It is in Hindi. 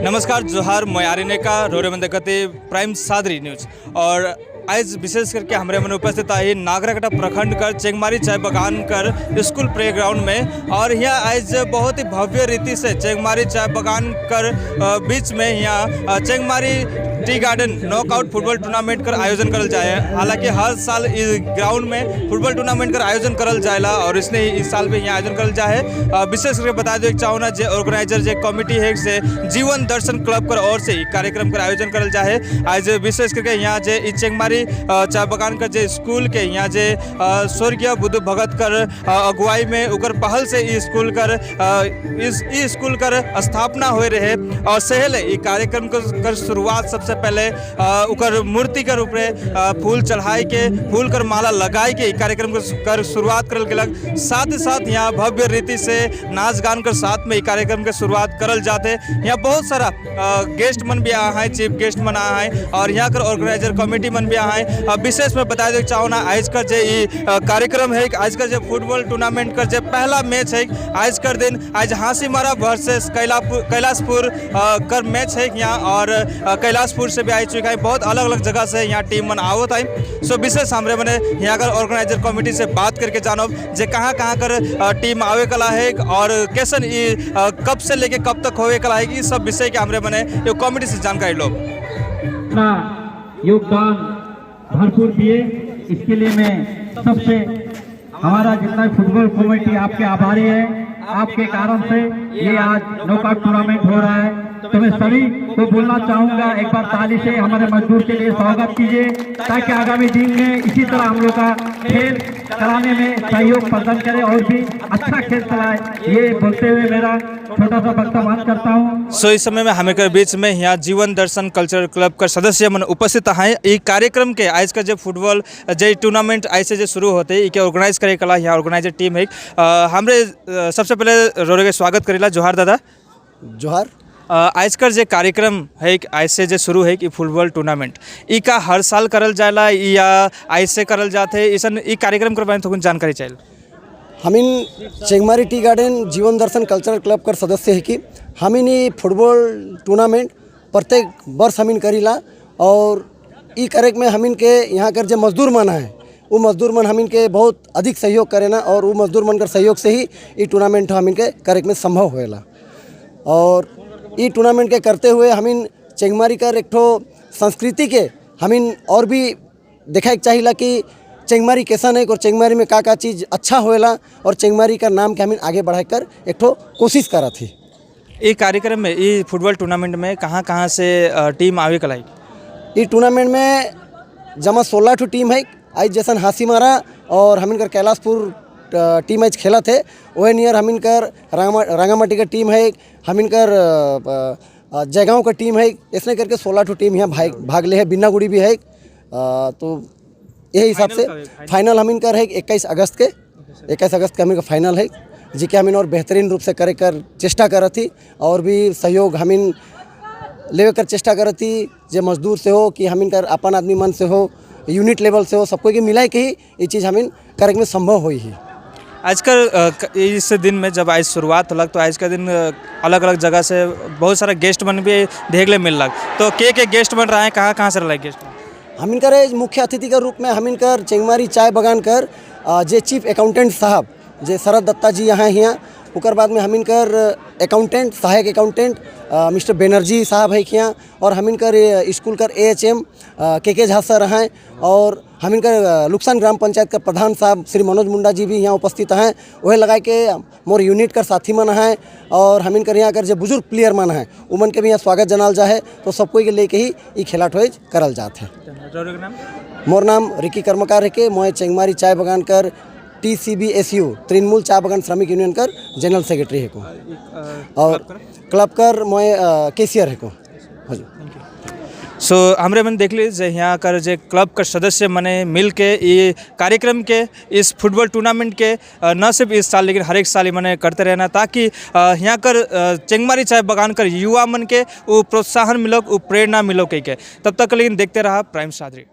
नमस्कार जोहार मोयारिने का रोरे मंद कते प्राइम सादरी न्यूज। और आज विशेष करके हमारे मन उपस्थित आहे नागराकटा प्रखंड कर चेंगमारी चाय बगान कर स्कूल प्ले ग्राउंड में। और यहाँ आज बहुत ही भव्य रीति से चेंगमारी चाय बगान कर बीच में यहाँ Chengmari tea garden knockout football tournament कर आयोजन करल जाए। हालांकि हर साल इस ग्राउंड में फुटबॉल टूर्नामेंट कर आयोजन करल जाएला और इसने इस साल भी यहाँ आयोजन करल जाए। विशेष करके बता दो चाहूँ ना जे ऑर्गेनाइजर जे कमिटी है से जीवन दर्शन क्लब कर ओर से कार्यक्रम कर आयोजन करल जाए। आज विशेष करके यहाँ जे चेंगमारी चाय बगान का जे स्कूल के यहाँ जे स्वर्गीय बुद्ध भगत कर अगुवाई में उकर पहल से इस स्कूल कर इस स्कूल कर स्थापना हो रहे और सहले ये कार्यक्रम कर शुरुआत सबसे पहले उकर मूर्ति के रूप में फूल चढ़ाई के फूल कर माला लगाई के कार्यक्रम कर शुरुआत करल गेलक। साथ ही साथ यहाँ भव्य रीति से नाच गान कर साथ में कार्यक्रम के शुरुआत करल जाते। यहाँ बहुत सारा गेस्ट मन भी आया है, चीफ गेस्ट मन आया है और यहाँ कर ऑर्गेनाइजर कमेटी मन भी आया है। विशेष में बता दे चाहूँ ना आज का जो कार्यक्रम है, आज का जो फुटबॉल टूर्नामेंट कर जो पहला मैच है आज कर दिन आज हासीमारा वर्सेस कैलाशपुर कर मैच है यहाँ। और कैलाशपुर से भी आई चुका है, बहुत अलग अलग जगह से यहाँ टीम मन आवत है। सो विशेष हमरे मने यहाँ कर ऑर्गेनाइजर कमेटी से बात करके जानब जे कहाँ कहाँ कर टीम आवे कला है और कैसन कब से लेके कब तक होवे कला है, इस सब विषय के हमरे मने ये कमेटी से जानकारी लो। योगदान भरपूर दिए, इसके लिए मैं सबसे हमारा जितना फुटबॉल कमेटी आपके आभारी है। आपके कारण से ये आज नॉकआउट टूर्नामेंट हो रहा है, तो मैं सभी को बोलना चाहूंगा एक बार ताली से हमारे मजदूर के लिए स्वागत कीजिए ताकि आगामी दिन में इसी तरह हम लोग का खेल चलाने में सहयोग प्रदान करें और भी अच्छा खेल चलाए। ये बोलते हुए मेरा छोटा सा वक्तव्य बंद करता हूँ। सो इस समय में हमें के बीच में यहाँ जीवन दर्शन कल्चरल क्लब का सदस्य मन उपस्थित हैं। ये कार्यक्रम के आज का जो फुटबॉल जो टूर्नामेंट ऐसे जो शुरू होते हैं ऑर्गेनाइज करे कला यहाँ ऑर्गेनाइजर टीम है। हमरे सबसे पहले रोरे के स्वागत करेला। जोहार दादा। जोहार। आज का जो कार्यक्रम है ऐसे जो शुरू है कि फुटबॉल टूर्नामेंट ई का हर साल करल जाला या ऐसे करल जाते ऐसा कार्यक्रम करवाने तो कुछ जानकारी चाहिए। हमिन चेंगमारी टी गार्डन जीवन दर्शन कल्चरल क्लब कर सदस्य है कि हमिन ये फुटबॉल टूर्नामेंट प्रत्येक वर्ष हमिन करीला और ई करे में हमिन के यहाँ कर जो मजदूर मन है वो मजदूर मन हमिन के बहुत अधिक सहयोग करेना और वो मजदूर मन कर सहयोग से ही ये टूर्नामेंट हमिन के करे में संभव होएला। और ये टूर्नामेंट के करते हुए हमिन चेंगमारी कर एक ठो संस्कृति के हमिन और भी देखा चाहिए कि चेंगमारी कैसन है और चेंगमारी में का चीज़ अच्छा होएला और चेंगमारी का नाम के हमिन आगे बढ़ाकर एक ठो कोशिश करा थी। ये कार्यक्रम में ये फुटबॉल टूर्नामेंट में कहाँ से टीम आवे कलाई? ये टूर्नामेंट में जमा 16 ठो टीम है। आज जैसन हासीमारा और हमिन कर कैलाशपुर टीम आज खेला थे वह नियर हमिन कर रांगामाटी का टीम है, हमिन कर जयगांव का टीम है। इसने करके 16 ठो टीम यहाँ भाग ले है, बिन्नागुड़ी भी है। तो यही हिसाब से फाइनल हमिन कर है 21 अगस्त के हमिन का फाइनल है जी के हमिन और बेहतरीन रूप से करे कर चेष्टा कर थी और भी सहयोग हमिन लेवे कर चेष्टा कर थी जे मजदूर से हो कि हमिन कर अपन आदमी मन से हो यूनिट लेवल से हो सबको के मिला के ही ये चीज़ हमिन करे में संभव हुई है। आज का इस दिन में जब आज शुरुआत लग तो आज का दिन अलग अलग जगह से बहुत सारा गेस्ट बन भी देखने मिल लग, तो के गेस्ट बन रहा है, कहाँ से रहा गेस्ट? हमिन कर मुख्य अतिथि के रूप में हमिन कर चेंगमारी चाय बगान कर जे चीफ अकाउंटेंट साहब जे शरद दत्ता जी यहाँ उकर बाद में हमिन कर अकाउंटेंट सहायक अकाउंटेंट मिस्टर बनर्जी साहब है यहाँ और हमिन कर स्कूल कर AHM के झा सर हैं और हमिन कर लुक्सान ग्राम पंचायत का प्रधान साहब श्री मनोज मुंडा जी भी यहाँ उपस्थित हैं। वह लगा के मोर यूनिट कर साथी मन हैं और हमिन कर यहाँ कर जो बुजुर्ग प्लेयर मन हैं उमन के भी यहाँ स्वागत जनाल जाए। तो सबको के लेके ही ये खेला ठोज करल जाते हैं। मोर नाम रिकी कर्मकार है के मैं चेंगमारी चाय बगान कर TCBSU तृणमूल चाय बगान श्रमिक यूनियन कर जनरल सेक्रेटरी है को और क्लब कर मैं कैशियर है को। सो हमरे मन देख लीजिए यहाँ कर जो क्लब का सदस्य मने मिल के ये कार्यक्रम के इस फुटबॉल टूर्नामेंट के न सिर्फ इस साल लेकिन हर एक साल मने करते रहना ताकि यहाँ कर चेंगमारी चाय बगान कर युवा मन के वो प्रोत्साहन मिलो, वो प्रेरणा मिलो के तब तक लेकिन देखते रहा प्राइम सादरी।